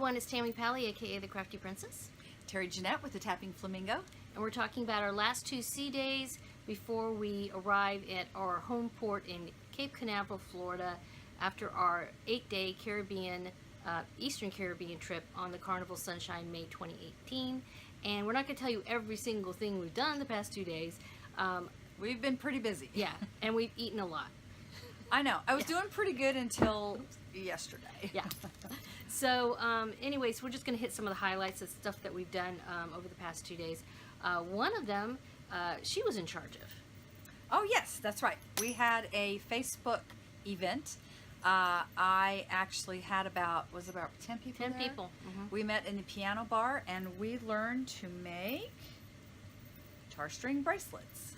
everyone, it's Tammy Pally, aka the Crafty Princess. Terry Jeanette with the Tapping Flamingo. And we're talking about our last 2 sea days before we arrive at our home port in Cape Canaveral, Florida, after our 8-day Caribbean, Eastern Caribbean trip on the Carnival Sunshine May 2018. And we're not going to tell you every single thing we've done the past 2 days. We've been pretty busy. Yeah, and we've eaten a lot. I know. I was doing pretty good until yesterday. Yeah. So, anyways, we're just going to hit some of the highlights of stuff that we've done over the past 2 days. One of them, she was in charge of. Oh, yes, that's right. We had a Facebook event. I actually had about 10 people 10 there? people. Mm-hmm. We met in the piano bar, and we learned to make guitar string bracelets.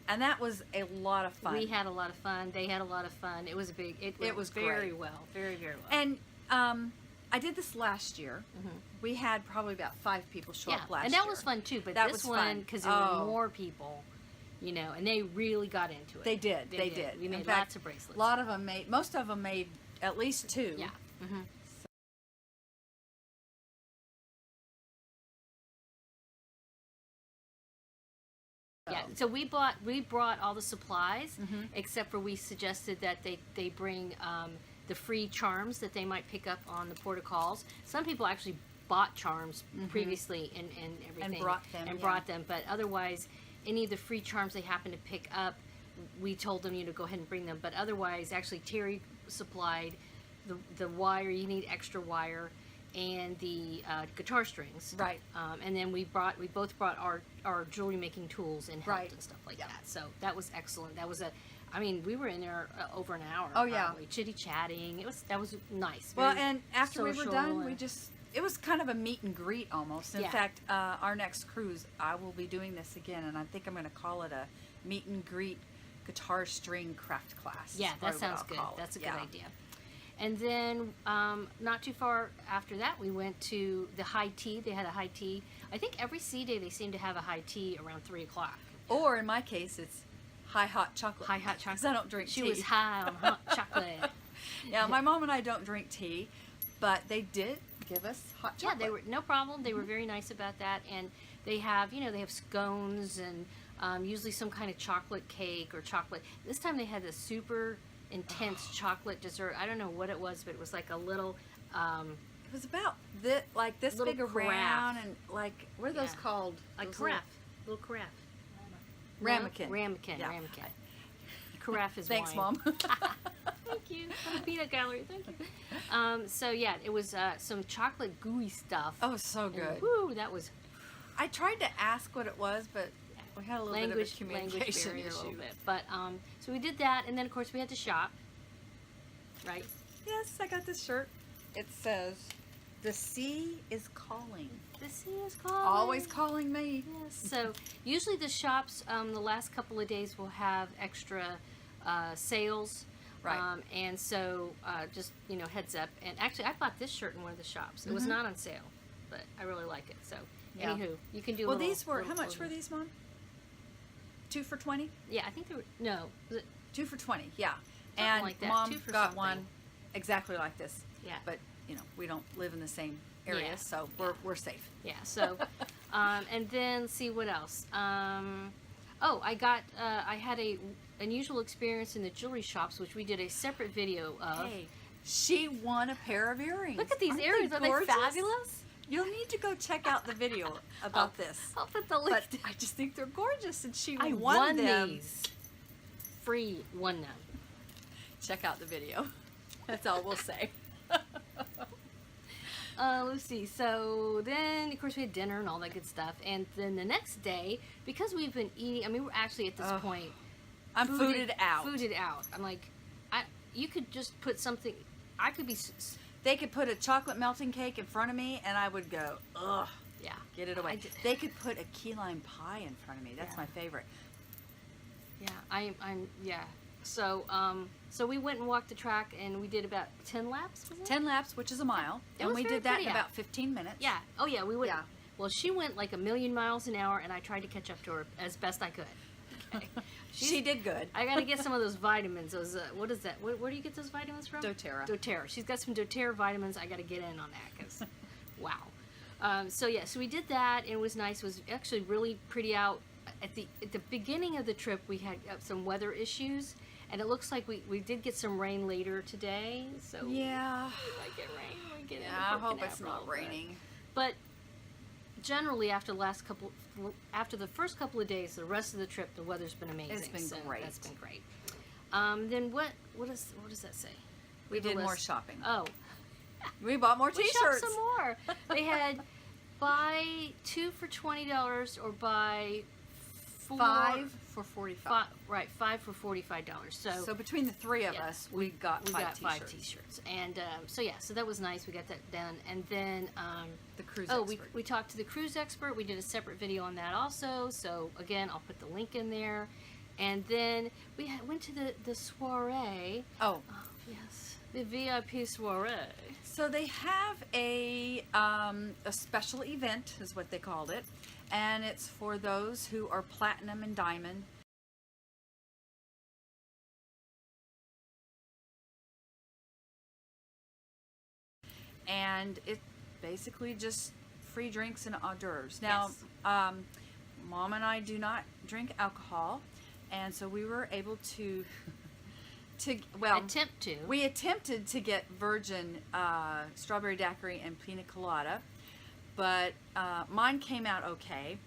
And that was a lot of fun. We had a lot of fun. They had a lot of fun. It was a big. It was very great. well. Very, very well. And I did this last year. Mm-hmm. We had probably about 5 people show up last year. And that was fun too. But that this was one, because there were more people, you know, and they really got into it. They did. They did. We made fact, lots of bracelets. A lot of them made. Most of them made at least 2. Yeah. Mm-hmm. Yeah, so we brought all the supplies, except for we suggested that they bring the free charms that they might pick up on the port of calls. Some people actually bought charms previously and everything. And brought them. But otherwise, any of the free charms they happen to pick up, we told them, go ahead and bring them. But otherwise, actually, Terry supplied the wire. You need extra wire. And the guitar strings, right? And then we both brought our jewelry making tools and helped and stuff like that. So that was excellent. That was we were in there over an hour. Oh yeah, chitty chatting. That was nice. Well, and after we were done, and it was kind of a meet and greet almost. In Yeah. fact, our next cruise, I will be doing this again, and I think I'm going to call it a meet and greet guitar string craft class. Yeah, that sounds good. That's a good idea. And then, not too far after that, we went to the high tea. They had a high tea. I think every sea day they seem to have a high tea around 3 o'clock. Or in my case, it's high hot chocolate. High hot chocolate. Because I don't drink tea. She was high on hot chocolate. Yeah, my mom and I don't drink tea, but they did give us hot chocolate. Yeah, they were no problem. They were very nice about that, and they have they have scones and usually some kind of chocolate cake or chocolate. This time they had a super intense chocolate dessert. I don't know what it was, but it was like a little it was about this big around, and like, what are those called? Like carafe. Little carafe. Ramekin. Ramekin. Yeah. Ramekin. Carafe is Thanks, wine. Mom. Thank you. On the peanut gallery. Thank you. So yeah, it was some chocolate gooey stuff. Oh, so good. And, woo, that was. I tried to ask what it was, but we had a little bit of a language communication barrier issue. a little bit. But so we did that, and then of course we had to shop. Right. Yes, I got this shirt. It says, "The sea is calling." The sea is calling. Always calling me. Yes. So usually the shops, the last couple of days will have extra sales. Right. And so just heads up. And actually, I bought this shirt in one of the shops. It was not on sale, but I really like it. So anywho, you can do. Well, these were how much were these, Mom? 2 for $20. Yeah, I think they were. No, was it 2 for $20. Yeah. something And like that. Mom 2 for got something. one exactly like this. Yeah. But we don't live in the same area, Yeah. so we're safe. Yeah. So, and then see what else. I got. I had a unusual experience in the jewelry shops, which we did a separate video of. Hey, she won a pair of earrings. Look at these earrings. Are they fabulous? You'll need to go check out the video about this. I'll put the link. But I just think they're gorgeous, and she I won them. these. Free won them. Check out the video. That's all we'll say. Let's see. So then, of course, we had dinner and all that good stuff. And then the next day, because we've been eating, we're actually at this point. I'm fooded out. Fooded out. I'm like, you could just put something. I could be. They could put a chocolate melting cake in front of me, and I would go, ugh. Yeah. Get it away. They could put a key lime pie in front of me. That's my favorite. Yeah, I'm. Yeah. So, so we went and walked the track, and we did about 10 laps. Was it? 10 laps, which is a mile, and we did that in about 15 minutes. Yeah. Oh yeah, we went. Yeah. Well, she went like 1,000,000 miles an hour, and I tried to catch up to her as best I could. She did good. I gotta get some of those vitamins. Those what is that? Where do you get those vitamins from? doTERRA. doTERRA. She's got some doTERRA vitamins. I gotta get in on that because, wow. So yeah, so we did that. And it was nice. It was actually really pretty out. At the beginning of the trip, we had some weather issues, and it looks like we did get some rain later today. So Yeah. we might get rain. We might get Yeah, I hope it's not raining. But generally, after the first couple of days, the rest of the trip, the weather's been amazing. It's been so great. That's been great. Then what does that say? We have a did more list. shopping. Oh, We bought more we T-shirts. shopped some more. They had buy 2 for $20 or buy 4 5 for $45. Right, 5 for $45. So between the three of yeah, us, we got five T-shirts. 5 T-shirts. And so yeah, so that was nice. We got that done. And then The cruise oh, expert. we talked to the cruise expert. We did a separate video on that also. So again, I'll put the link in there. And then we went to the soiree. Oh, Oh yes, the VIP soiree. so they have a special event, is what they called it, and it's for those who are platinum and diamond. And it basically just free drinks and hors d'oeuvres. Now, Yes. Mom and I do not drink alcohol, and so we were able to Attempt to. we attempted to get virgin strawberry daiquiri and pina colada, but mine came out okay.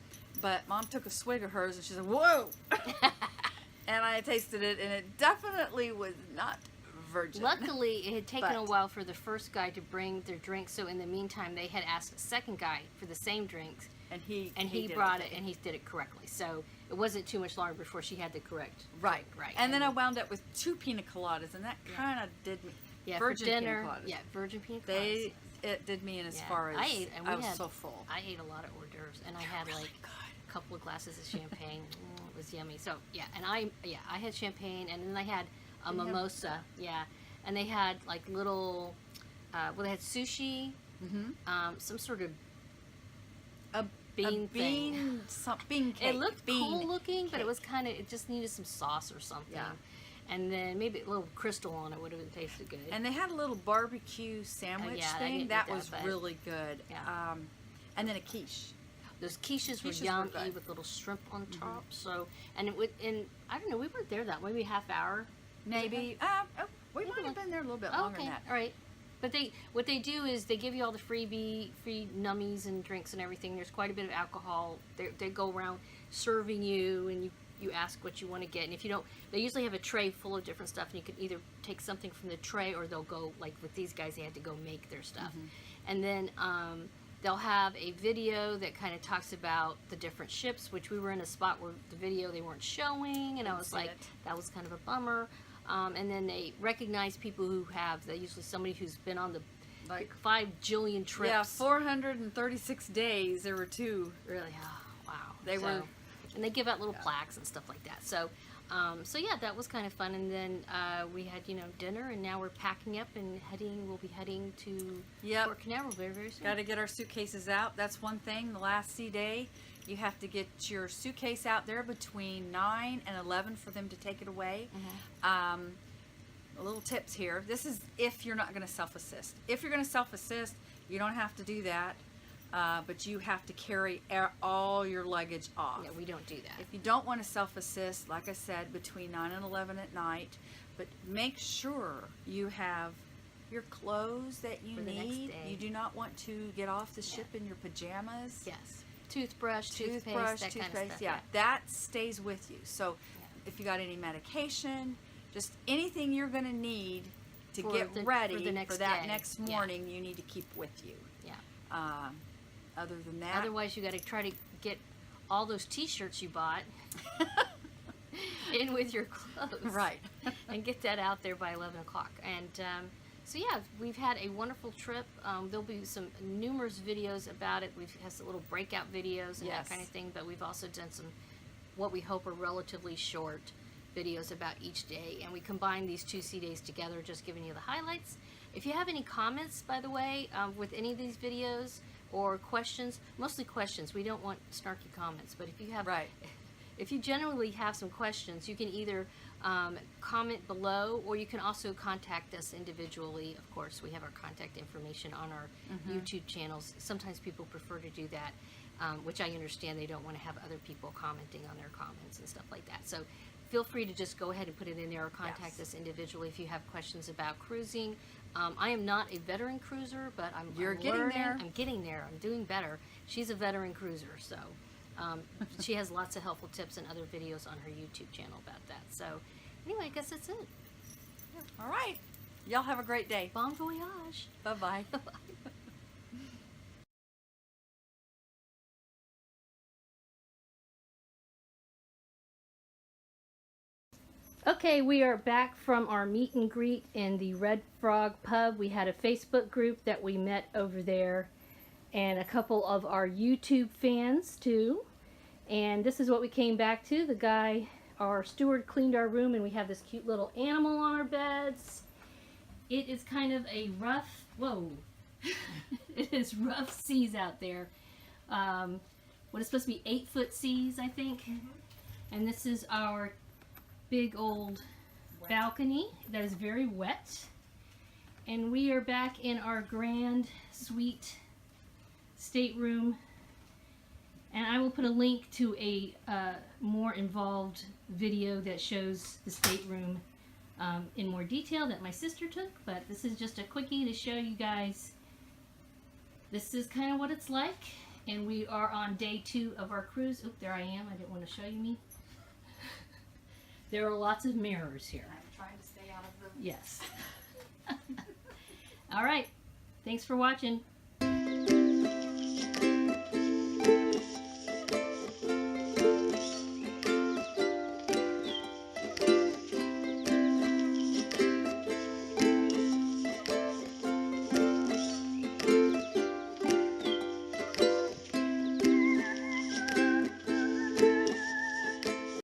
But Mom took a swig of hers and she said, "Whoa!" And I tasted it, and it definitely was not virgin. Luckily, it had taken a But- while for the first guy to bring their drinks, so in the meantime, they had asked a second guy for the same drinks, and he he brought it, and he did it correctly. So it wasn't too much longer before she had the correct right, drink, right. And then I wound up with 2 pina coladas, and that kind of did me. yeah, virgin for dinner, pina coladas. yeah, virgin pina coladas. They it did me in as Yeah. far as I ate, and we was had- so full. I ate a lot of hors d'oeuvres, and I had Really like good. a couple of glasses of champagne. It was yummy. So yeah, and I had champagne, and then I had a Didn't have- mimosa. Yeah, and they had like little, they had sushi, some sort of A bean thing. bean cake. It looked bean cool looking, but it cake. was kind of, it just needed some sauce or something. Yeah. And then maybe a little crystal on it would have tasted good. And they had a little barbecue sandwich yeah, I thing didn't that eat that, was but- really good. Yeah. And then a quiche. Those quiches were Quiches were yummy good. Mm-hmm. with little shrimp on top. So, and it would, and I don't know, we weren't there that maybe a half hour. Maybe. We might have been there a little bit longer Okay, than that. all right. But what they do is they give you all the free nummies and drinks and everything. There's quite a bit of alcohol. They go around serving you, and you ask what you want to get. And if you don't, they usually have a tray full of different stuff, and you can either take something from the tray, or they'll go, like with these guys, they had to go make their stuff. And then they'll have a video that kind of talks about the different ships, which we were in a spot where the video they weren't showing, and I was see like, it. that was kind of a bummer. And then they recognize people who have, they usually somebody who's been on the Like 5 jillion trips. yeah, 436 days. There were 2. Really, wow. They were- and they give out little Yeah. plaques and stuff like that. So, so yeah, that was kind of fun. And then we had dinner, and now we're packing up and we'll be heading to Yep. Port Canaveral very, very soon. Got to get our suitcases out. That's one thing. The last sea day, you have to get your suitcase out there between 9 and 11 for them to take it away. A little tips here. This is if you're not going to self-assist. If you're going to self-assist, you don't have to do that, but you have to carry all your luggage off. Yeah, we don't do that. If you don't want to self-assist, like I said, between 9 and 11 at night, but make sure you have your clothes that you For the next need. day. You do not want to get off the ship in your pajamas. Yes. Toothbrush, toothpaste, that kind of stuff. yeah, that stays with you. So if you got any medication, just anything you're going to need to For get the- ready for the next that day. next Yeah. morning, you need to keep with you. Yeah. Other than that, Otherwise, you got to try to get all those T-shirts you bought in with your clothes. right. And get that out there by 11 o'clock. And so yeah, we've had a wonderful trip. There'll be some numerous videos about it. We've had some little breakout videos and Yes. that kind of thing, but we've also done some what we hope are relatively short videos about each day, and we combine these 2 sea days together, just giving you the highlights. If you have any comments, by the way, with any of these videos or questions, mostly questions, we don't want snarky comments, but if you have Right. if you generally have some questions, you can either comment below, or you can also contact us individually. Of course, we have our contact information on our YouTube channels. Sometimes people prefer to do that, which I understand. They don't want to have other people commenting on their comments and stuff like that. So feel free to just go ahead and put it in there, or contact us individually if you have questions about cruising. I am not a veteran cruiser, but I'm getting learning. there. I'm getting there. I'm doing better. She's a veteran cruiser, so she has lots of helpful tips and other videos on her YouTube channel about that. So anyway, I guess that's it. All right. Y'all have a great day. Bon voyage. Bye-bye. Bye-bye. Okay, we are back from our meet and greet in the Red Frog Pub. We had a Facebook group that we met over there, and a couple of our YouTube fans too. And this is what we came back to. The guy, our steward, cleaned our room, and we have this cute little animal on our beds. It is kind of a rough, whoa, it is rough seas out there. What is supposed to be 8-foot seas, I think. And this is our big old balcony that is very wet. And we are back in our grand suite stateroom, and I will put a link to a more involved video that shows the stateroom in more detail that my sister took, but this is just a quickie to show you guys this is kind of what it's like. And we are on day 2 of our cruise. Oop, there I am. I didn't want to show you me. There are lots of mirrors here. I'm trying to stay out of the... Yes. All right. Thanks for watching.